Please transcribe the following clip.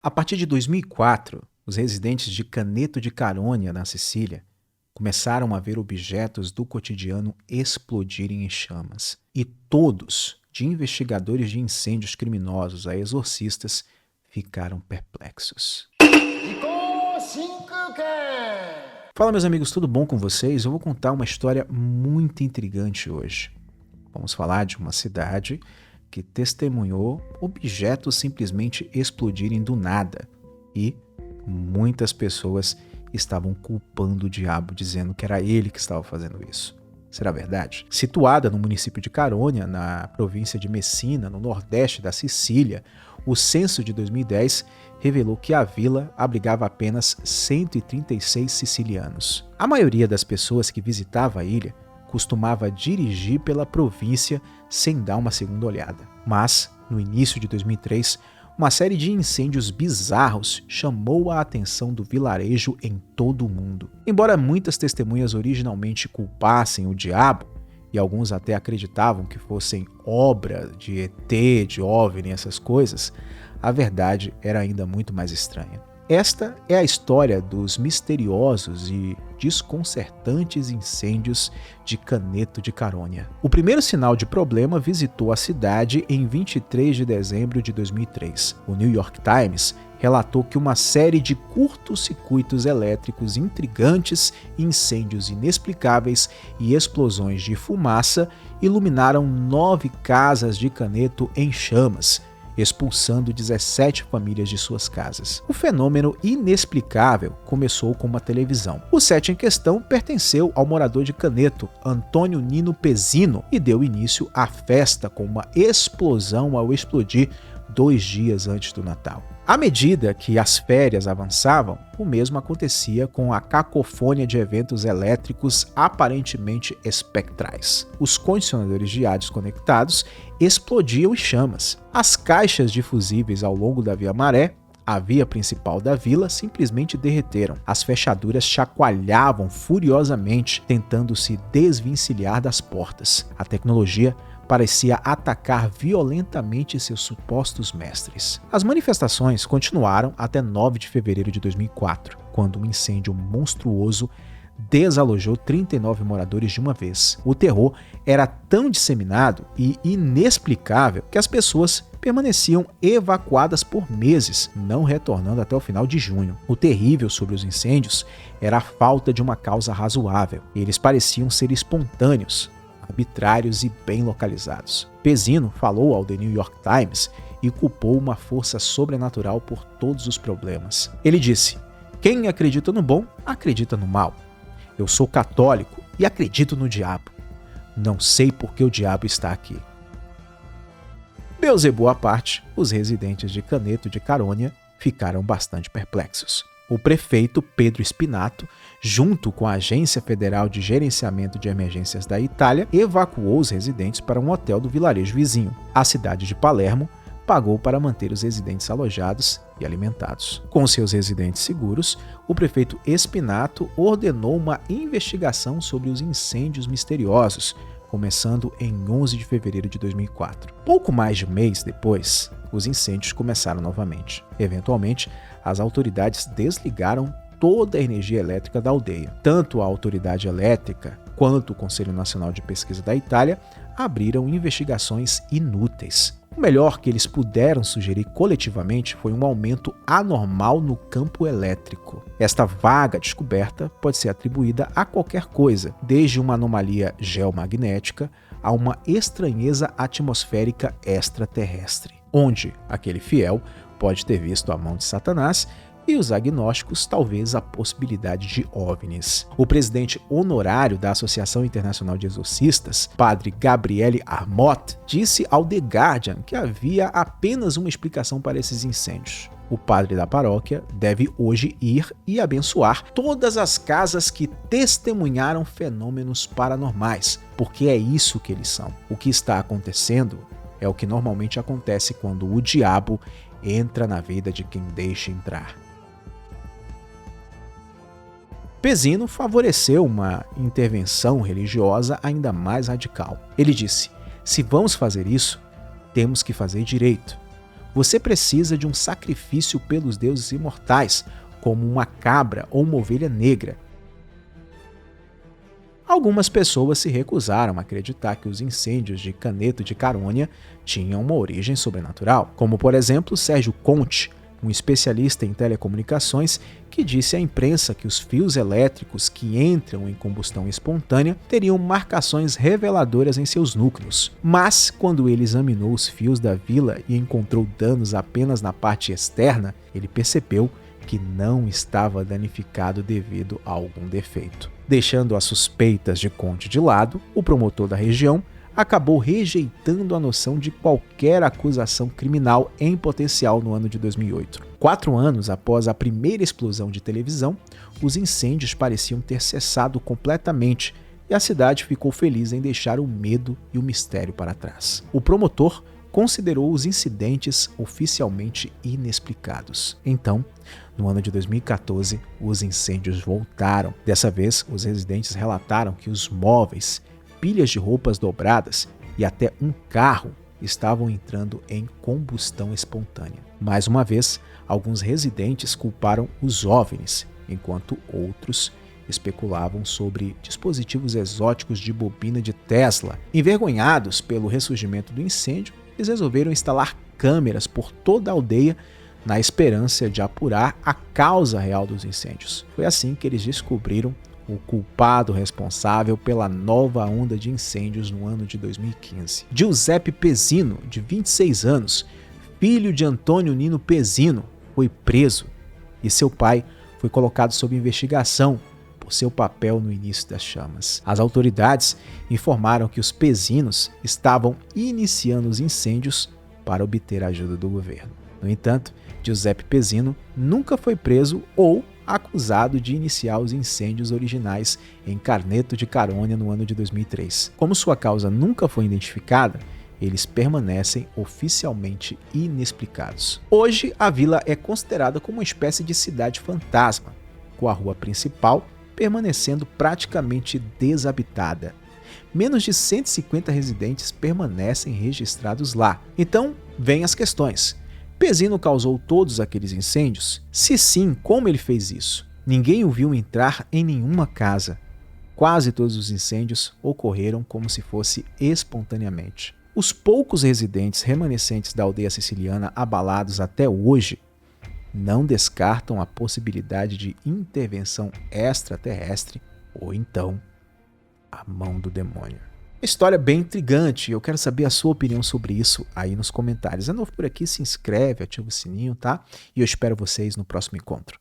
A partir de 2004, os residentes de Caneto de Carônia, na Sicília, começaram a ver objetos do cotidiano explodirem em chamas. E todos, de investigadores de incêndios criminosos a exorcistas, ficaram perplexos. Fala, meus amigos, tudo bom com vocês? Eu vou contar uma história muito intrigante hoje. Vamos falar de uma cidade que testemunhou objetos simplesmente explodirem do nada e muitas pessoas estavam culpando o diabo, dizendo que era ele que estava fazendo isso. Será verdade? Situada no município de Carônia, na província de Messina, no nordeste da Sicília, o censo de 2010 revelou que a vila abrigava apenas 136 sicilianos. A maioria das pessoas que visitava a ilha costumava dirigir pela província sem dar uma segunda olhada. Mas, no início de 2003, uma série de incêndios bizarros chamou a atenção do vilarejo em todo o mundo. Embora muitas testemunhas originalmente culpassem o diabo, e alguns até acreditavam que fossem obra de ET, de OVNI, essas coisas, a verdade era ainda muito mais estranha. Esta é a história dos misteriosos e desconcertantes incêndios de Caneto de Carônia. O primeiro sinal de problema visitou a cidade em 23 de dezembro de 2003. O New York Times relatou que uma série de curtos-circuitos elétricos intrigantes, incêndios inexplicáveis e explosões de fumaça iluminaram 9 casas de Caneto em chamas, expulsando 17 famílias de suas casas. O fenômeno inexplicável começou com uma televisão. O set em questão pertenceu ao morador de Caneto, Antônio Nino Pezzino, e deu início à festa com uma explosão ao explodir 2 dias antes do Natal. À medida que as férias avançavam, o mesmo acontecia com a cacofônia de eventos elétricos aparentemente espectrais. Os condicionadores de ar desconectados explodiam em chamas. As caixas de fusíveis ao longo da Via Maré, a via principal da vila, simplesmente derreteram. As fechaduras chacoalhavam furiosamente, tentando se desvencilhar das portas. A tecnologia parecia atacar violentamente seus supostos mestres. As manifestações continuaram até 9 de fevereiro de 2004, quando um incêndio monstruoso desalojou 39 moradores de uma vez. O terror era tão disseminado e inexplicável que as pessoas permaneciam evacuadas por meses, não retornando até o final de junho. O terrível sobre os incêndios era a falta de uma causa razoável. Eles pareciam ser espontâneos, arbitrários e bem localizados. Pezzino falou ao The New York Times e culpou uma força sobrenatural por todos os problemas. Ele disse: "Quem acredita no bom, acredita no mal. Eu sou católico e acredito no diabo. Não sei por que o diabo está aqui." Beelzebub à parte, os residentes de Caneto de Carônia ficaram bastante perplexos. O prefeito Pedro Spinato, junto com a Agência Federal de Gerenciamento de Emergências da Itália, evacuou os residentes para um hotel do vilarejo vizinho. A cidade de Palermo pagou para manter os residentes alojados e alimentados. Com seus residentes seguros, o prefeito Spinato ordenou uma investigação sobre os incêndios misteriosos, começando em 11 de fevereiro de 2004. Pouco mais de um mês depois, os incêndios começaram novamente. Eventualmente, as autoridades desligaram toda a energia elétrica da aldeia. Tanto a autoridade elétrica quanto o Conselho Nacional de Pesquisa da Itália abriram investigações inúteis. O melhor que eles puderam sugerir coletivamente foi um aumento anormal no campo elétrico. Esta vaga descoberta pode ser atribuída a qualquer coisa, desde uma anomalia geomagnética a uma estranheza atmosférica extraterrestre, onde aquele fiel pode ter visto a mão de Satanás e os agnósticos talvez a possibilidade de OVNIs. O presidente honorário da Associação Internacional de Exorcistas, padre Gabriele Armot, disse ao The Guardian que havia apenas uma explicação para esses incêndios. O padre da paróquia deve hoje ir e abençoar todas as casas que testemunharam fenômenos paranormais, porque é isso que eles são. O que está acontecendo é o que normalmente acontece quando o diabo entra na vida de quem deixa entrar. Pezzino favoreceu uma intervenção religiosa ainda mais radical. Ele disse: "Se vamos fazer isso, temos que fazer direito. Você precisa de um sacrifício pelos deuses imortais, como uma cabra ou uma ovelha negra. Algumas pessoas se recusaram a acreditar que os incêndios de Caneto de Carônia tinham uma origem sobrenatural, como por exemplo Sérgio Conte, um especialista em telecomunicações que disse à imprensa que os fios elétricos que entram em combustão espontânea teriam marcações reveladoras em seus núcleos. Mas, quando ele examinou os fios da vila e encontrou danos apenas na parte externa, ele percebeu que não estava danificado devido a algum defeito. Deixando as suspeitas de Conte de lado, o promotor da região acabou rejeitando a noção de qualquer acusação criminal em potencial no ano de 2008. 4 anos após a primeira explosão de televisão, os incêndios pareciam ter cessado completamente e a cidade ficou feliz em deixar o medo e o mistério para trás. O promotor considerou os incidentes oficialmente inexplicados. Então, no ano de 2014, os incêndios voltaram. Dessa vez, os residentes relataram que os móveis, pilhas de roupas dobradas e até um carro estavam entrando em combustão espontânea. Mais uma vez, alguns residentes culparam os OVNIs, enquanto outros especulavam sobre dispositivos exóticos de bobina de Tesla. Envergonhados pelo ressurgimento do incêndio, eles resolveram instalar câmeras por toda a aldeia na esperança de apurar a causa real dos incêndios. Foi assim que eles descobriram o culpado responsável pela nova onda de incêndios no ano de 2015. Giuseppe Pezzino, de 26 anos, filho de Antônio Nino Pezzino, foi preso e seu pai foi colocado sob investigação por seu papel no início das chamas. As autoridades informaram que os Pezzinos estavam iniciando os incêndios para obter a ajuda do governo. No entanto, Giuseppe Pezzino nunca foi preso ou acusado de iniciar os incêndios originais em Caneto de Carônia no ano de 2003. Como sua causa nunca foi identificada, eles permanecem oficialmente inexplicados. Hoje, a vila é considerada como uma espécie de cidade fantasma, com a rua principal permanecendo praticamente desabitada. Menos de 150 residentes permanecem registrados lá. Então, vêm as questões. Pezzino causou todos aqueles incêndios? Se sim, como ele fez isso? Ninguém o viu entrar em nenhuma casa. Quase todos os incêndios ocorreram como se fosse espontaneamente. Os poucos residentes remanescentes da aldeia siciliana abalados até hoje não descartam a possibilidade de intervenção extraterrestre ou então a mão do demônio. História bem intrigante, eu quero saber a sua opinião sobre isso aí nos comentários. É novo por aqui, se inscreve, ativa o sininho, tá? E eu espero vocês no próximo encontro.